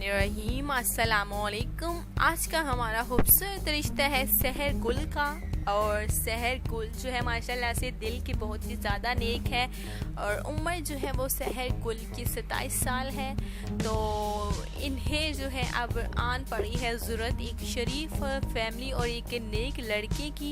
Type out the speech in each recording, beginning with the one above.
बिस्मिल्लाहिर्रहमानिर्रहीम। अस्सलामुअलैकुम। आज का हमारा खूबसूरत रिश्ता है सहर गुल का। और सहर गुल जो है माशाल्लाह से दिल की बहुत ही ज़्यादा नेक है और उम्र जो है वो सहर गुल की 27 साल है। तो इन्हें जो है अब आन पड़ी है ज़रूरत एक शरीफ फैमिली और एक नेक लड़के की।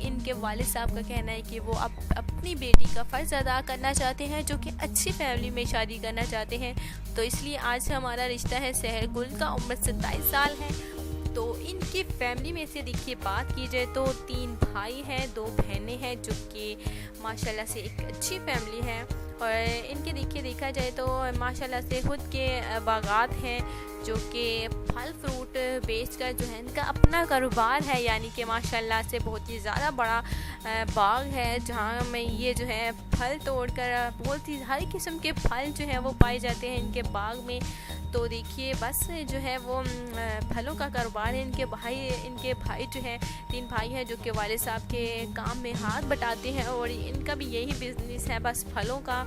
इनके वालिद साहब का कहना है कि वो अपनी बेटी का फ़र्ज़ अदा करना चाहते हैं, जो कि अच्छी फैमिली में शादी करना चाहते हैं। तो इसलिए आज हमारा रिश्ता है सहर गुल का। उम्र 27 साल है। तो इनकी फैमिली में से देखिए बात की जाए तो 3 भाई हैं, 2 बहनें हैं, जो कि माशाल्लाह से एक अच्छी फैमिली है। और इनके देखा जाए तो माशाल्लाह से खुद के बागात हैं, जो कि फल फ्रूट बेचकर जो है इनका अपना कारोबार है। यानी कि माशाल्लाह से बहुत ही ज़्यादा बड़ा बाग है, जहाँ में ये जो है फल तोड़कर बहुत ही हर किस्म के फल जो है वो पाए जाते हैं इनके बाग में। तो देखिए बस जो है वो फलों का कारोबार है। इनके भाई जो है 3 भाई हैं, जो कि वालिद साहब के काम में हाथ बटाते हैं और इनका भी यही बिज़नेस है, बस फलों का।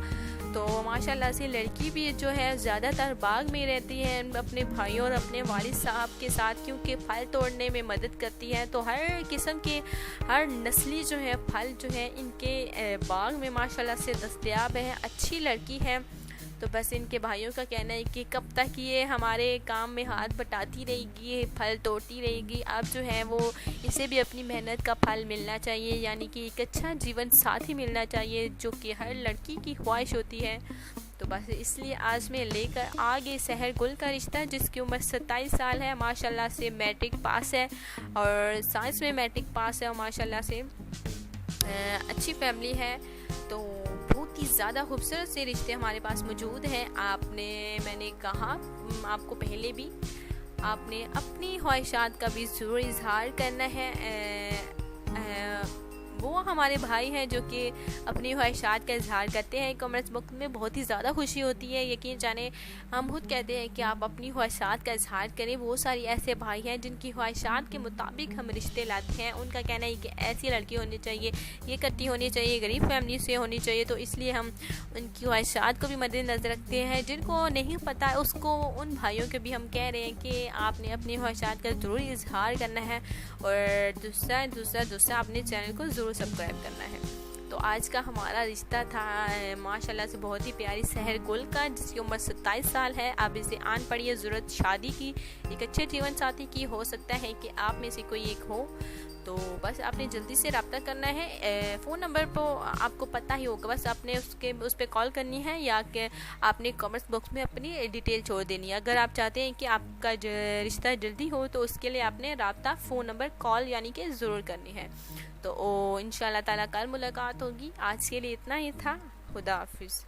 तो माशाल्लाह से लड़की भी जो है ज़्यादातर बाग में रहती है अपने भाइयों और अपने वालिद साहब के साथ, क्योंकि फल तोड़ने में मदद करती है। तो हर किस्म के हर नस्ली जो है फल जो है इनके बाग में माशाल्लाह से दस्तयाब है। अच्छी लड़की है। तो बस इनके भाइयों का कहना है कि कब तक ये हमारे काम में हाथ बटाती रहेगी, फल तोड़ती रहेगी। अब जो है वो इसे भी अपनी मेहनत का फल मिलना चाहिए, यानी कि एक अच्छा जीवन साथी मिलना चाहिए, जो कि हर लड़की की ख्वाहिश होती है। तो बस इसलिए आज मैं लेकर आ गई सहर गुल का रिश्ता, जिसकी उम्र 27 साल है। माशाल्लाह से मैट्रिक पास है और साइंस में मैट्रिक पास है और माशाल्लाह से अच्छी फैमिली है। तो बहुत ही ज़्यादा खूबसूरत से रिश्ते हमारे पास मौजूद हैं। मैंने कहा आपको पहले भी, आपने अपनी ख्वाहिशात का भी ज़रूर इजहार करना है। वो हमारे भाई हैं जो कि अपनी ख्वाहिशात का इजहार करते हैं। कमेंट्स बॉक्स में बहुत ही ज़्यादा खुशी होती है। यकीन जाने हम खुद कहते हैं कि आप अपनी ख्वाहिशात का इजहार करें। बहुत सारी ऐसे भाई हैं जिनकी ख्वाहिशात के मुताबिक हम रिश्ते लाते हैं। उनका कहना है कि ऐसी लड़की होनी चाहिए, ये करती होनी चाहिए, गरीब फैमिली से होनी चाहिए। तो इसलिए हम उनकी ख्वाहिशात को भी मद्देनज़र रखते हैं। जिनको नहीं पता उसको, उन भाइयों को भी हम कह रहे हैं कि आपने अपनी ख्वाहिशात का ज़रूर इजहार करना है और दूसरा अपने चैनल को ज़रूर सब्सक्राइब करना है। तो आज का हमारा रिश्ता था माशाल्लाह से बहुत ही प्यारी सहर गुल का, जिसकी उम्र 27 साल है। अब इसे आन पड़ी है ज़रूरत शादी की, एक अच्छे जीवन साथी की। हो सकता है कि आप में से कोई एक हो। तो बस आपने जल्दी से रब्ता करना है। फ़ोन नंबर को आपको पता ही होगा, बस आपने उस पर कॉल करनी है या कि आपने कमेंट्स बॉक्स में अपनी डिटेल छोड़ देनी है। अगर आप चाहते हैं कि आपका रिश्ता जल्दी हो तो उसके लिए आपने रब्ता फ़ोन नंबर कॉल यानी कि ज़रूर करनी है। तो इंशाल्लाह ताला कल मुलाकात होगी। आज के लिए इतना ही था। खुदा हाफिज़।